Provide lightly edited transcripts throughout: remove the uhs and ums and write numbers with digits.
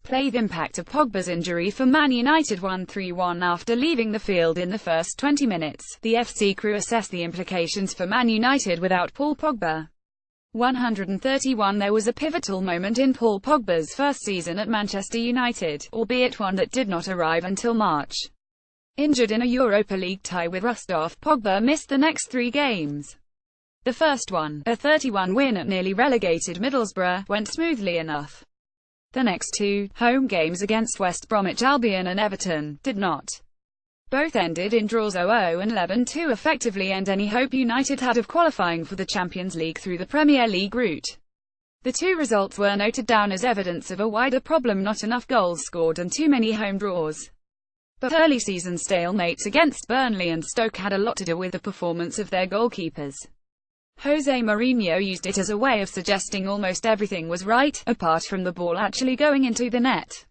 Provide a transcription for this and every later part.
play. The impact of Pogba's injury for Man United. 1-3-1 after leaving the field in the first 20 minutes, the FC crew assessed the implications for Man United without Paul Pogba. 131 There was a pivotal moment in Paul Pogba's first season at Manchester United, albeit one that did not arrive until March. Injured in a Europa League tie with Rostov, Pogba missed the next 3 games. The first one, a 3-1 win at nearly relegated Middlesbrough, went smoothly enough. The next 2, home games against West Bromwich Albion and Everton, did not. Both ended in draws 0-0 and 11 to effectively end any hope United had of qualifying for the Champions League through the Premier League route. The 2 results were noted down as evidence of a wider problem: not enough goals scored and too many home draws. But early season stalemates against Burnley and Stoke had a lot to do with the performance of their goalkeepers. Jose Mourinho used it as a way of suggesting almost everything was right, apart from the ball actually going into the net.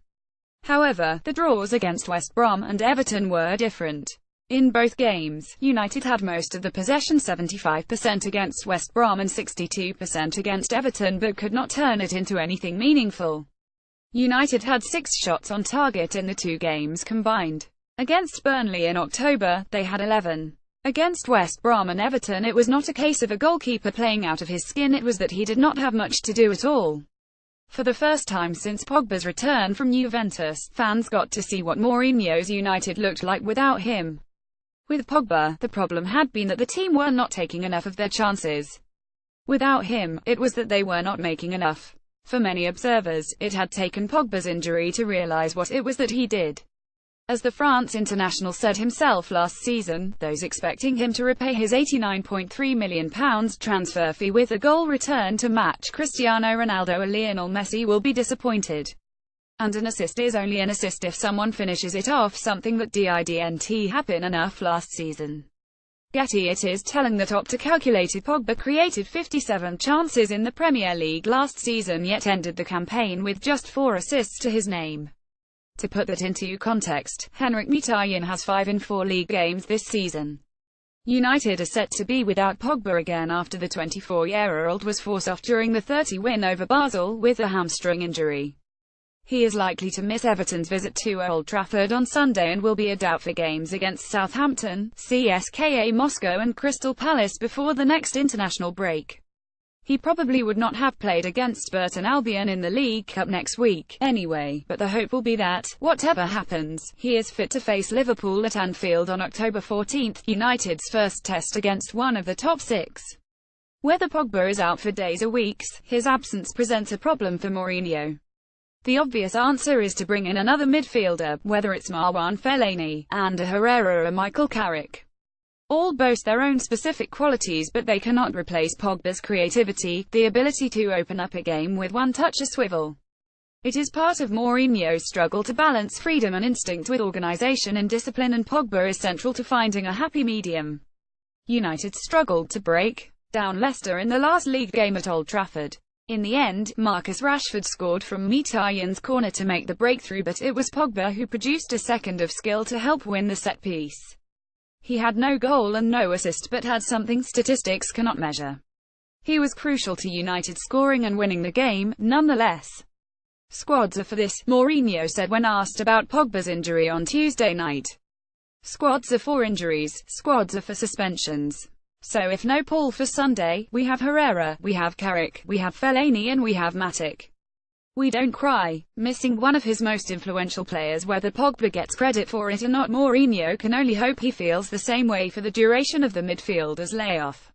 However, the draws against West Brom and Everton were different. In both games, United had most of the possession, 75% against West Brom and 62% against Everton, but could not turn it into anything meaningful. United had 6 shots on target in the 2 games combined. Against Burnley in October, they had 11. Against West Brom and Everton, it was not a case of a goalkeeper playing out of his skin, it was that he did not have much to do at all. For the first time since Pogba's return from Juventus, fans got to see what Mourinho's United looked like without him. With Pogba, the problem had been that the team were not taking enough of their chances. Without him, it was that they were not making enough. For many observers, it had taken Pogba's injury to realize what it was that he did. As the France international said himself last season, those expecting him to repay his £89.3 million transfer fee with a goal return to match Cristiano Ronaldo or Lionel Messi will be disappointed. And an assist is only an assist if someone finishes it off, something that didn't happen enough last season. Getty It is telling that Opta calculated Pogba created 57 chances in the Premier League last season, yet ended the campaign with just 4 assists to his name. To put that into context, Henrik Mkhitaryan has 5 in 4 league games this season. United are set to be without Pogba again after the 24-year-old was forced off during the 30 win over Basel with a hamstring injury. He is likely to miss Everton's visit to Old Trafford on Sunday and will be a doubt for games against Southampton, CSKA Moscow and Crystal Palace before the next international break. He probably would not have played against Burton Albion in the League Cup next week, anyway, but the hope will be that, whatever happens, he is fit to face Liverpool at Anfield on October 14, United's first test against one of the top 6. Whether Pogba is out for days or weeks, his absence presents a problem for Mourinho. The obvious answer is to bring in another midfielder, whether it's Marwan Fellaini, Ander Herrera or Michael Carrick. All boast their own specific qualities, but they cannot replace Pogba's creativity, the ability to open up a game with one touch or swivel. It is part of Mourinho's struggle to balance freedom and instinct with organisation and discipline, and Pogba is central to finding a happy medium. United struggled to break down Leicester in the last league game at Old Trafford. In the end, Marcus Rashford scored from Mkhitaryan's corner to make the breakthrough, but it was Pogba who produced a second of skill to help win the set piece. He had no goal and no assist, but had something statistics cannot measure. He was crucial to United scoring and winning the game, nonetheless. Squads are for this, Mourinho said when asked about Pogba's injury on Tuesday night. Squads are for injuries, squads are for suspensions. So if no Paul for Sunday, we have Herrera, we have Carrick, we have Fellaini and we have Matic. We don't cry. Missing one of his most influential players, whether Pogba gets credit for it or not, Mourinho can only hope he feels the same way for the duration of the midfielder's layoff.